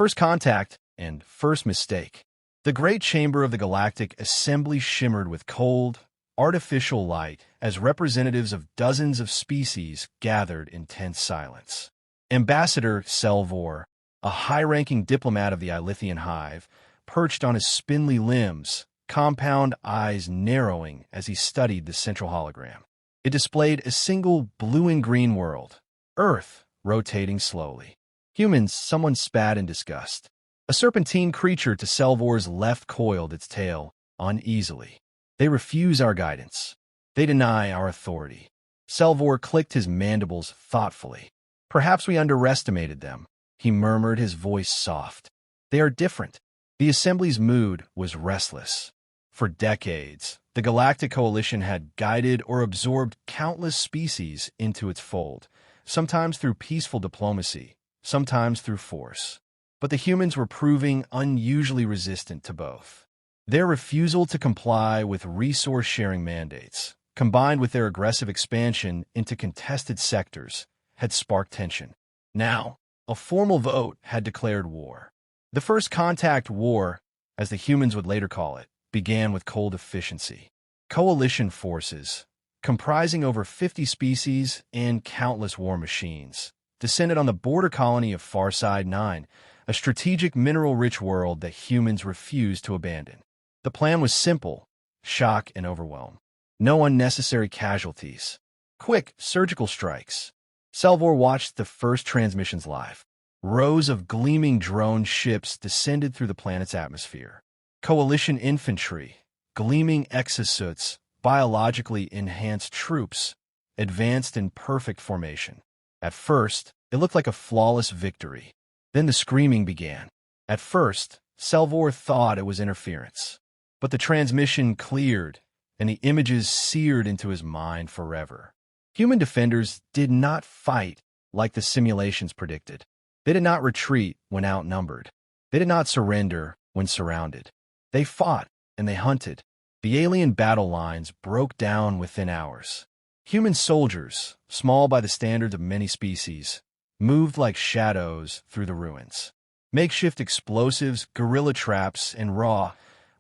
First contact and first mistake. The great chamber of the Galactic Assembly shimmered with cold, artificial light as representatives of dozens of species gathered in tense silence. Ambassador Selvor, a high-ranking diplomat of the Ilithian hive, perched on his spindly limbs, compound eyes narrowing as he studied the central hologram. It displayed a single blue and green world, Earth rotating slowly. Humans, someone spat in disgust. A serpentine creature to Selvor's left coiled its tail uneasily. They refuse our guidance. They deny our authority. Selvor clicked his mandibles thoughtfully. Perhaps we underestimated them, he murmured, his voice soft. They are different. The Assembly's mood was restless. For decades, the Galactic Coalition had guided or absorbed countless species into its fold, sometimes through peaceful diplomacy, sometimes through force. But the humans were proving unusually resistant to both. Their refusal to comply with resource-sharing mandates, combined with their aggressive expansion into contested sectors, had sparked tension. Now, a formal vote had declared war. The First Contact War, as the humans would later call it, began with cold efficiency. Coalition forces, comprising over 50 species and countless war machines, descended on the border colony of Farside 9, a strategic mineral-rich world that humans refused to abandon. The plan was simple: shock and overwhelm. No unnecessary casualties. Quick, surgical strikes. Selvor watched the first transmissions live. Rows of gleaming drone ships descended through the planet's atmosphere. Coalition infantry, gleaming exosuits, biologically enhanced troops, advanced in perfect formation. At first, it looked like a flawless victory. Then the screaming began. At first, Selvor thought it was interference. But the transmission cleared, and the images seared into his mind forever. Human defenders did not fight like the simulations predicted. They did not retreat when outnumbered. They did not surrender when surrounded. They fought, and they hunted. The alien battle lines broke down within hours. Human soldiers, small by the standards of many species, moved like shadows through the ruins. Makeshift explosives, guerrilla traps, and raw,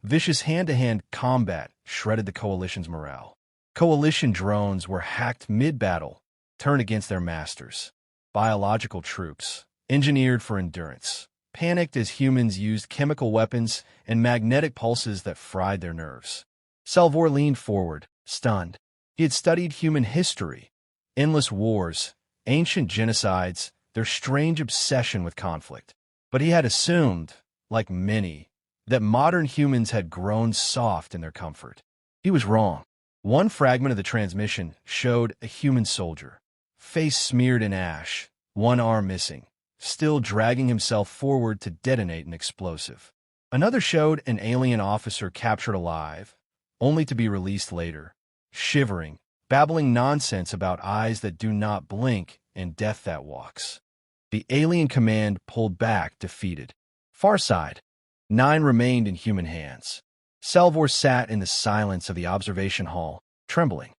vicious hand-to-hand combat shredded the Coalition's morale. Coalition drones were hacked mid-battle, turned against their masters. Biological troops, engineered for endurance, panicked as humans used chemical weapons and magnetic pulses that fried their nerves. Selvor leaned forward, stunned. He had studied human history, endless wars, ancient genocides, their strange obsession with conflict. But he had assumed, like many, that modern humans had grown soft in their comfort. He was wrong. One fragment of the transmission showed a human soldier, face smeared in ash, one arm missing, still dragging himself forward to detonate an explosive. Another showed an alien officer captured alive, only to be released later, shivering, babbling nonsense about eyes that do not blink and death that walks. The alien command pulled back, defeated. Farside 9 remained in human hands. Selvor sat in the silence of the observation hall, trembling.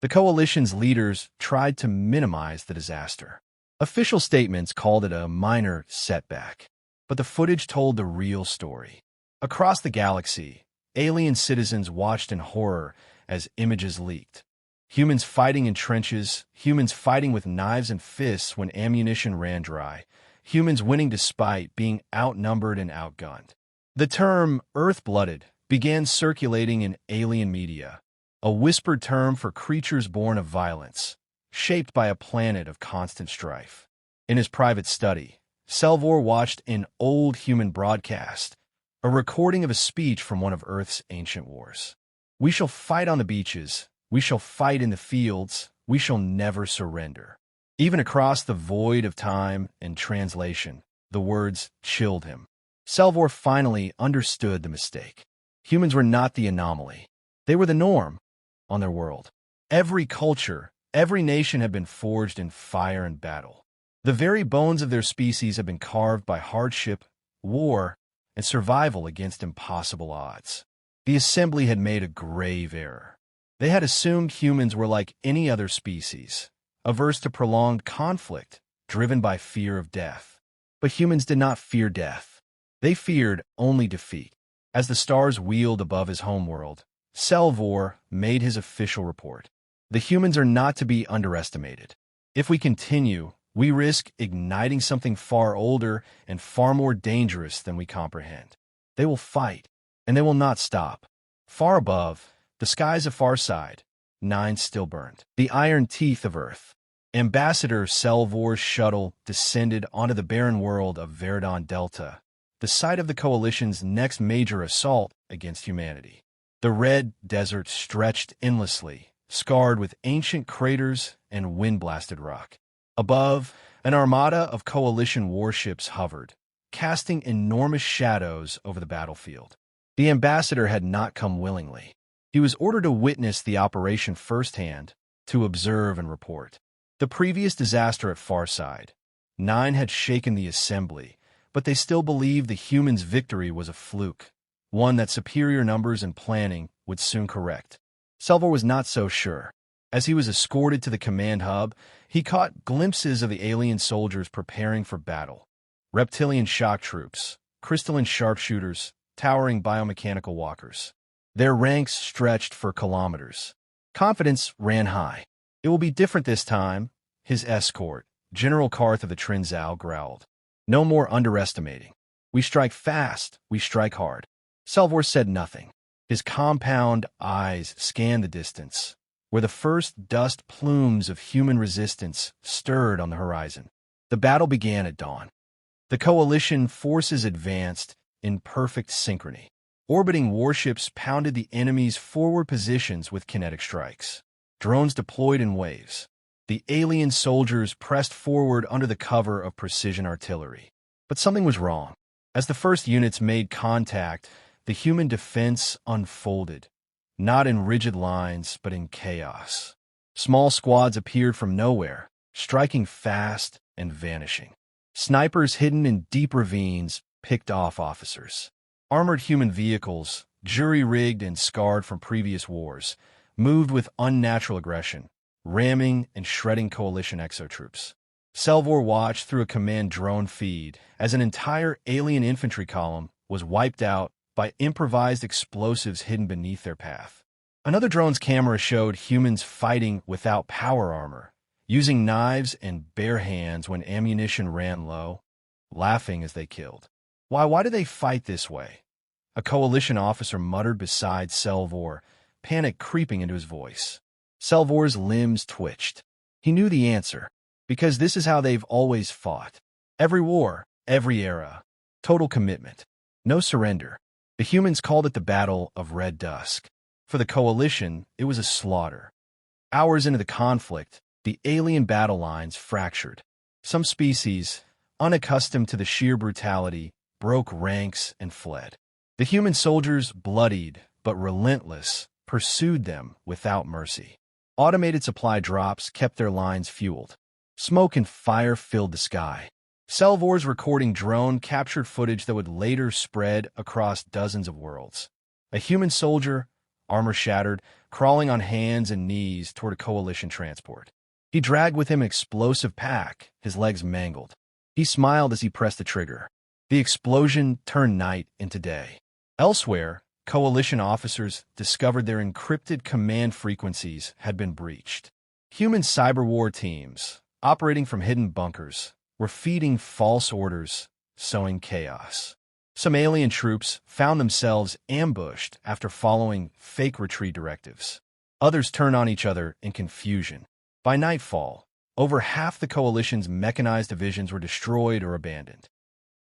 The Coalition's leaders tried to minimize the disaster. Official statements called it a minor setback, but the footage told the real story. Across the galaxy, alien citizens watched in horror as images leaked. Humans fighting in trenches, humans fighting with knives and fists when ammunition ran dry, humans winning despite being outnumbered and outgunned. The term Earth-blooded began circulating in alien media, a whispered term for creatures born of violence, shaped by a planet of constant strife. In his private study, Selvor watched an old human broadcast, a recording of a speech from one of Earth's ancient wars. "We shall fight on the beaches. We shall fight in the fields. We shall never surrender." Even across the void of time and translation, the words chilled him. Selvor finally understood the mistake. Humans were not the anomaly. They were the norm on their world. Every culture, every nation had been forged in fire and battle. The very bones of their species had been carved by hardship, war, and survival against impossible odds. The Assembly had made a grave error. They had assumed humans were like any other species, averse to prolonged conflict, driven by fear of death. But humans did not fear death. They feared only defeat. As the stars wheeled above his homeworld, Salvor made his official report. The humans are not to be underestimated. If we continue, we risk igniting something far older and far more dangerous than we comprehend. They will fight, and they will not stop. Far above, the skies of Farside, 9 still burned. The iron teeth of Earth. Ambassador Salvor's shuttle descended onto the barren world of Verdon Delta, the site of the Coalition's next major assault against humanity. The red desert stretched endlessly, scarred with ancient craters and wind-blasted rock. Above, an armada of Coalition warships hovered, casting enormous shadows over the battlefield. The ambassador had not come willingly. He was ordered to witness the operation firsthand, to observe and report. The previous disaster at Farside, 9 had shaken the assembly, but they still believed the humans' victory was a fluke, one that superior numbers and planning would soon correct. Salvor was not so sure. As he was escorted to the command hub, he caught glimpses of the alien soldiers preparing for battle. Reptilian shock troops, crystalline sharpshooters, towering biomechanical walkers. Their ranks stretched for kilometers. Confidence ran high. It will be different this time, his escort, General Karth of the Trinzal, growled. No more underestimating. We strike fast, we strike hard. Salvor said nothing. His compound eyes scanned the distance, where the first dust plumes of human resistance stirred on the horizon. The battle began at dawn. The Coalition forces advanced in perfect synchrony. Orbiting warships pounded the enemy's forward positions with kinetic strikes. Drones deployed in waves. The alien soldiers pressed forward under the cover of precision artillery. But something was wrong. As the first units made contact, the human defense unfolded, not in rigid lines, but in chaos. Small squads appeared from nowhere, striking fast and vanishing. Snipers hidden in deep ravines picked off officers. Armored human vehicles, jury-rigged and scarred from previous wars, moved with unnatural aggression, ramming and shredding Coalition exotroops. Salvor watched through a command drone feed as an entire alien infantry column was wiped out by improvised explosives hidden beneath their path. Another drone's camera showed humans fighting without power armor, using knives and bare hands when ammunition ran low, laughing as they killed. Why do they fight this way? A Coalition officer muttered beside Salvor, panic creeping into his voice. Salvor's limbs twitched. He knew the answer, because this is how they've always fought. Every war, every era. Total commitment. No surrender. The humans called it the Battle of Red Dusk. For the Coalition, it was a slaughter. Hours into the conflict, the alien battle lines fractured. Some species, unaccustomed to the sheer brutality, broke ranks and fled. The human soldiers, bloodied but relentless, pursued them without mercy. Automated supply drops kept their lines fueled. Smoke and fire filled the sky. Salvor's recording drone captured footage that would later spread across dozens of worlds. A human soldier, armor shattered, crawling on hands and knees toward a Coalition transport. He dragged with him an explosive pack, his legs mangled. He smiled as he pressed the trigger. The explosion turned night into day. Elsewhere, Coalition officers discovered their encrypted command frequencies had been breached. Human cyber war teams, operating from hidden bunkers, were feeding false orders, sowing chaos. Some alien troops found themselves ambushed after following fake retreat directives. Others turned on each other in confusion. By nightfall, over half the Coalition's mechanized divisions were destroyed or abandoned.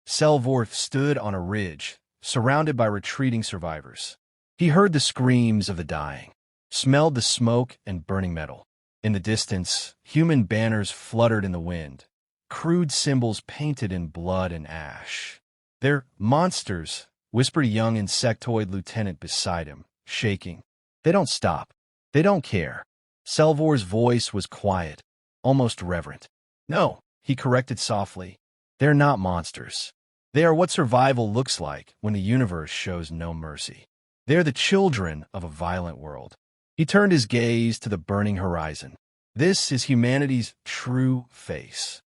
Salvor stood on a ridge, surrounded by retreating survivors. He heard the screams of the dying, smelled the smoke and burning metal. In the distance, human banners fluttered in the wind, crude symbols painted in blood and ash. "They're monsters," whispered a young insectoid lieutenant beside him, shaking. "They don't stop. They don't care." Salvor's voice was quiet, almost reverent. "No," he corrected softly. "They're not monsters. They are what survival looks like when the universe shows no mercy. They're the children of a violent world." He turned his gaze to the burning horizon. This is humanity's true face.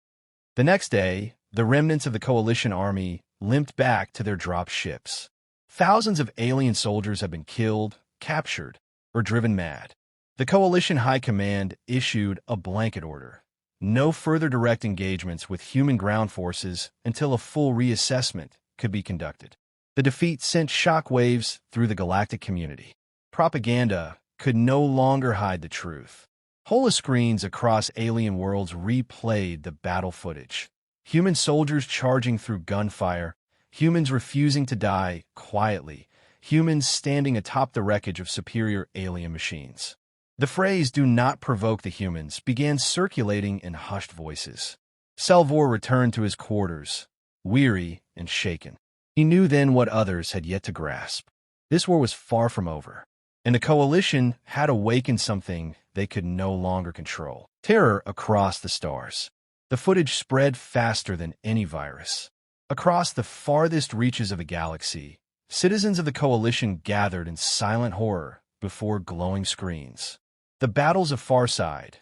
The next day, The remnants of the Coalition army limped back to their dropped ships. Thousands of alien soldiers have been killed, captured, or driven mad. The Coalition High Command issued a blanket order. No further direct engagements with human ground forces until a full reassessment could be conducted. The defeat sent shockwaves through the galactic community. Propaganda could no longer hide the truth. Holoscreens across alien worlds replayed the battle footage. Human soldiers charging through gunfire, humans refusing to die quietly, humans standing atop the wreckage of superior alien machines. The phrase, "do not provoke the humans," began circulating in hushed voices. Salvor returned to his quarters, weary and shaken. He knew then what others had yet to grasp. This war was far from over, and the Coalition had awakened something they could no longer control. Terror across the stars. The footage spread faster than any virus. Across the farthest reaches of the galaxy, citizens of the Coalition gathered in silent horror before glowing screens. The battles of Farside,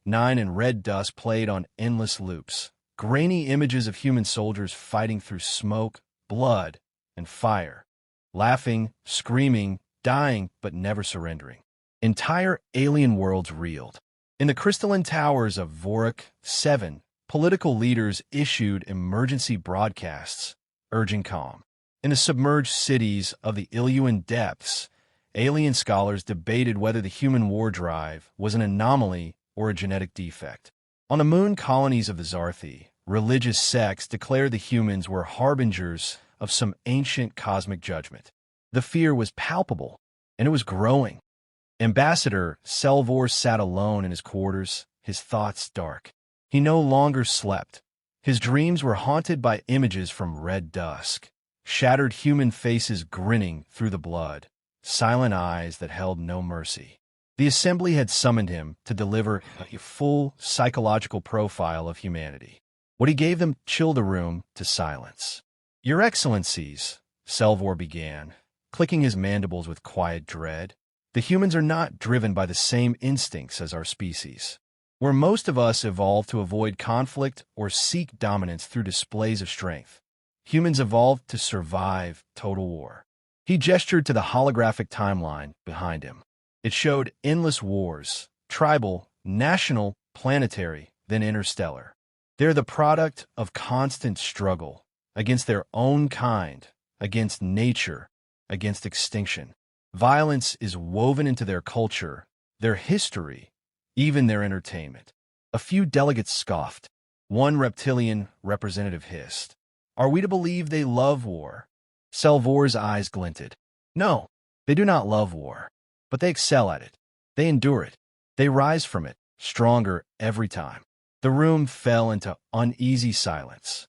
Nine and Red Dust played on endless loops, grainy images of human soldiers fighting through smoke, blood, and fire, laughing, screaming, dying, but never surrendering. Entire alien worlds reeled. In the crystalline towers of Vorik 7, political leaders issued emergency broadcasts, urging calm. In the submerged cities of the Iluan depths, alien scholars debated whether the human war drive was an anomaly or a genetic defect. On the moon colonies of the Zarthi, religious sects declared the humans were harbingers of some ancient cosmic judgment. The fear was palpable, and it was growing. Ambassador Salvor sat alone in his quarters, his thoughts dark. He no longer slept. His dreams were haunted by images from Red Dusk, shattered human faces grinning through the blood, silent eyes that held no mercy. The Assembly had summoned him to deliver a full psychological profile of humanity. What he gave them chilled the room to silence. "Your Excellencies," Salvor began, clicking his mandibles with quiet dread, "the humans are not driven by the same instincts as our species. Where most of us evolved to avoid conflict or seek dominance through displays of strength, humans evolved to survive total war." He gestured to the holographic timeline behind him. It showed endless wars, tribal, national, planetary, then interstellar. They're the product of constant struggle against their own kind, against nature, against extinction. Violence is woven into their culture, their history, even their entertainment. A few delegates scoffed. One reptilian representative hissed, "Are we to believe they love war?" Salvor's eyes glinted. "No, they do not love war, but they excel at it. They endure it. They rise from it, stronger every time." The room fell into uneasy silence.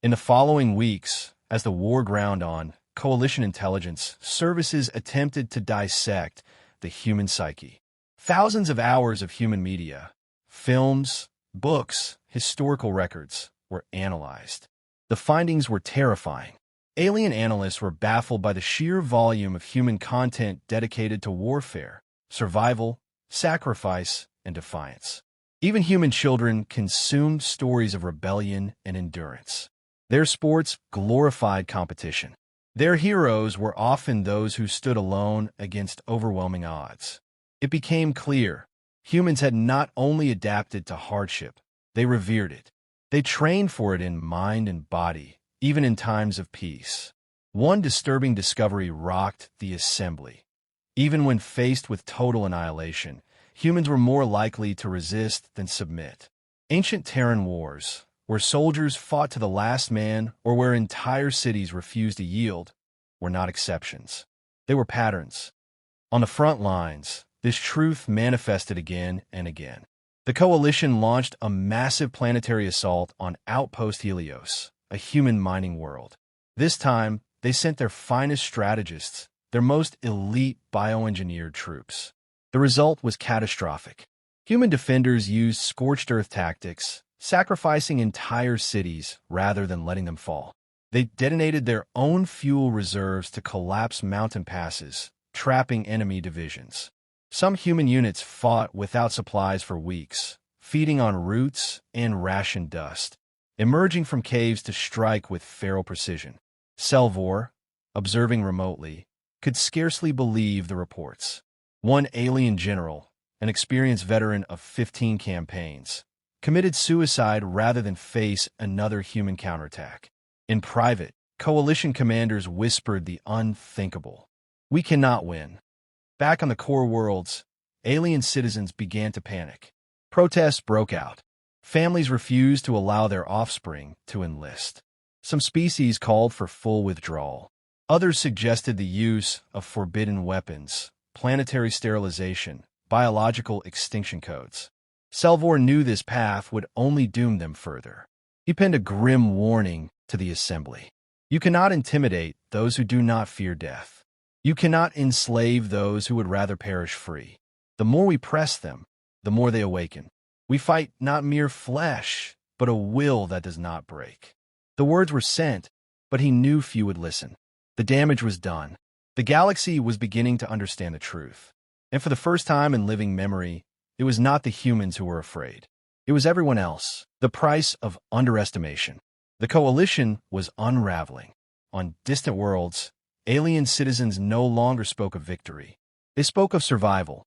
In the following weeks, as the war ground on, Coalition intelligence services attempted to dissect the human psyche. Thousands of hours of human media, films, books, historical records were analyzed. The findings were terrifying. Alien analysts were baffled by the sheer volume of human content dedicated to warfare, survival, sacrifice, and defiance. Even human children consumed stories of rebellion and endurance. Their sports glorified competition. Their heroes were often those who stood alone against overwhelming odds. It became clear humans had not only adapted to hardship, they revered it. They trained for it in mind and body, even in times of peace. One disturbing discovery rocked the Assembly. Even when faced with total annihilation, humans were more likely to resist than submit. Ancient Terran wars, where soldiers fought to the last man or where entire cities refused to yield, were not exceptions. They were patterns. On the front lines, this truth manifested again and again. The Coalition launched a massive planetary assault on Outpost Helios, a human mining world. This time, they sent their finest strategists, their most elite bioengineered troops. The result was catastrophic. Human defenders used scorched earth tactics, sacrificing entire cities rather than letting them fall. They detonated their own fuel reserves to collapse mountain passes, trapping enemy divisions. Some human units fought without supplies for weeks, feeding on roots and ration dust. emerging from caves to strike with feral precision. Selvor, observing remotely, could scarcely believe the reports. One alien general, an experienced veteran of 15 campaigns, committed suicide rather than face another human counterattack. In private, coalition commanders whispered the unthinkable. We cannot win. Back on the core worlds, alien citizens began to panic. Protests broke out. Families refused to allow their offspring to enlist. Some species called for full withdrawal. Others suggested the use of forbidden weapons, planetary sterilization, biological extinction codes. Selvor knew this path would only doom them further. He penned a grim warning to the assembly. You cannot intimidate those who do not fear death. You cannot enslave those who would rather perish free. The more we press them, the more they awaken. We fight not mere flesh, but a will that does not break. The words were sent, but he knew few would listen. The damage was done. The galaxy was beginning to understand the truth. And for the first time in living memory, it was not the humans who were afraid. It was everyone else. The price of underestimation. The coalition was unraveling. On distant worlds, alien citizens no longer spoke of victory. They spoke of survival,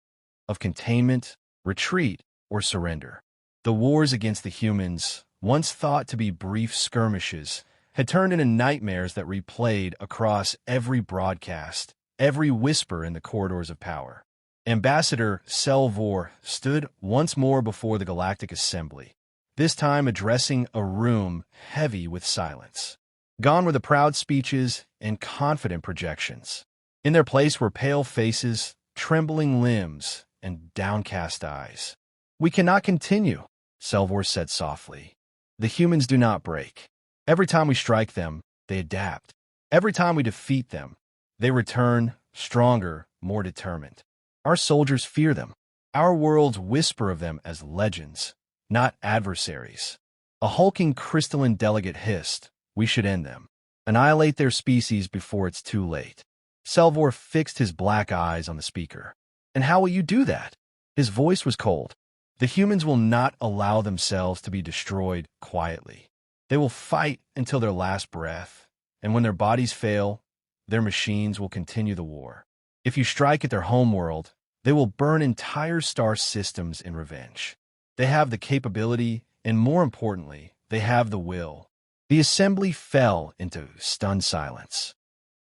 of containment, retreat, or surrender. The wars against the humans, once thought to be brief skirmishes, had turned into nightmares that replayed across every broadcast, every whisper in the corridors of power. Ambassador Selvor stood once more before the Galactic Assembly, this time addressing a room heavy with silence. Gone were the proud speeches and confident projections. In their place were pale faces, trembling limbs, and downcast eyes. We cannot continue, Selvor said softly. The humans do not break. Every time we strike them, they adapt. Every time we defeat them, they return stronger, more determined. Our soldiers fear them. Our worlds whisper of them as legends, not adversaries. A hulking crystalline delegate hissed, we should end them. Annihilate their species before it's too late. Selvor fixed his black eyes on the speaker. And how will you do that? His voice was cold. The humans will not allow themselves to be destroyed quietly. They will fight until their last breath, and when their bodies fail, their machines will continue the war. If you strike at their homeworld, they will burn entire star systems in revenge. They have the capability, and more importantly, they have the will. The assembly fell into stunned silence.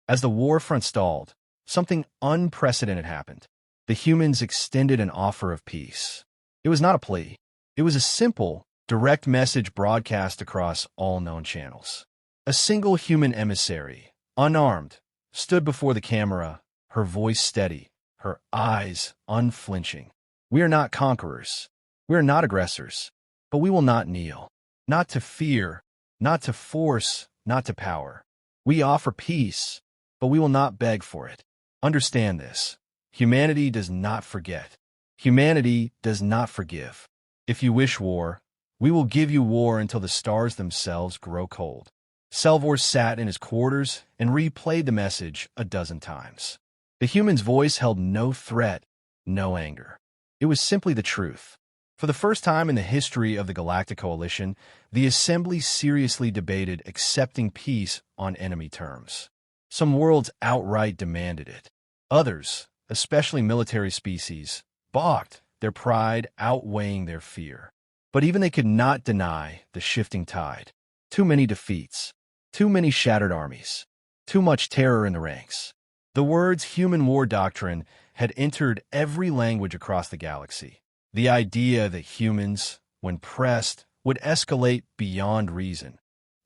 As the war front stalled, something unprecedented happened. The humans extended an offer of peace. It was not a plea. It was a simple, direct message broadcast across all known channels. A single human emissary, unarmed, stood before the camera, her voice steady, her eyes unflinching. We are not conquerors. We are not aggressors. But we will not kneel. Not to fear, not to force, not to power. We offer peace, but we will not beg for it. Understand this. Humanity does not forget. Humanity does not forgive. If you wish war, we will give you war until the stars themselves grow cold. Selvor sat in his quarters and replayed the message a dozen times. The human's voice held no threat, no anger. It was simply the truth. For the first time in the history of the Galactic Coalition, the Assembly seriously debated accepting peace on enemy terms. Some worlds outright demanded it. Others, especially military species, balked, their pride outweighing their fear. But even they could not deny the shifting tide. Too many defeats, too many shattered armies, too much terror in the ranks. The words human war doctrine had entered every language across the galaxy. The idea that humans, when pressed, would escalate beyond reason,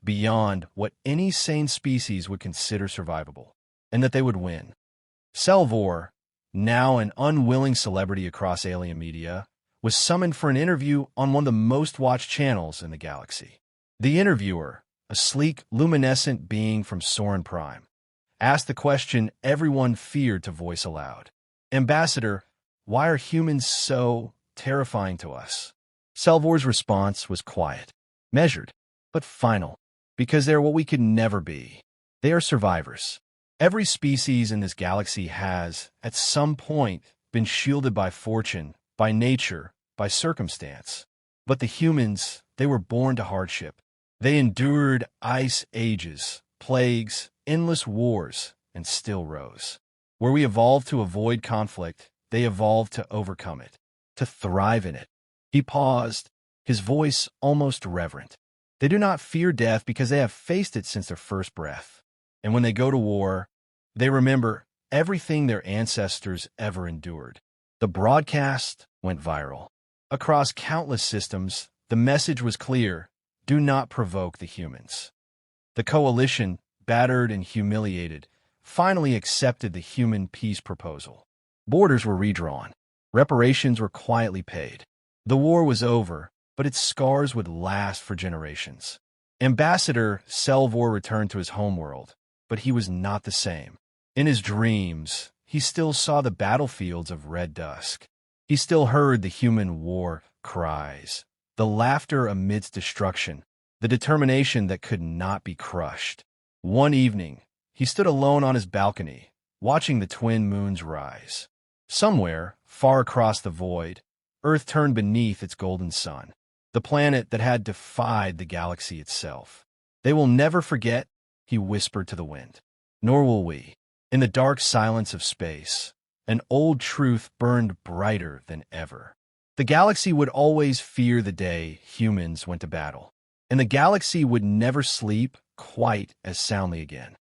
beyond what any sane species would consider survivable, and that they would win. Selvor, now an unwilling celebrity across alien media, was summoned for an interview on one of the most-watched channels in the galaxy. The interviewer, a sleek, luminescent being from Soren Prime, asked the question everyone feared to voice aloud. Ambassador, why are humans so terrifying to us? Selvor's response was quiet, measured, but final, because they're what we could never be. They are survivors. Every species in this galaxy has, at some point, been shielded by fortune, by nature, by circumstance. But the humans, they were born to hardship. They endured ice ages, plagues, endless wars, and still rose. Where we evolved to avoid conflict, they evolved to overcome it, to thrive in it. He paused, his voice almost reverent. They do not fear death because they have faced it since their first breath. And when they go to war, they remember everything their ancestors ever endured. The broadcast went viral. Across countless systems, the message was clear: do not provoke the humans. The coalition, battered and humiliated, finally accepted the human peace proposal. Borders were redrawn. Reparations were quietly paid. The war was over, but its scars would last for generations. Ambassador Selvor returned to his homeworld, but he was not the same. In his dreams, he still saw the battlefields of red dusk. He still heard the human war cries, the laughter amidst destruction, the determination that could not be crushed. One evening, he stood alone on his balcony, watching the twin moons rise. Somewhere, far across the void, Earth turned beneath its golden sun, the planet that had defied the galaxy itself. They will never forget, he whispered to the wind. Nor will we. In the dark silence of space, an old truth burned brighter than ever. The galaxy would always fear the day humans went to battle, and the galaxy would never sleep quite as soundly again.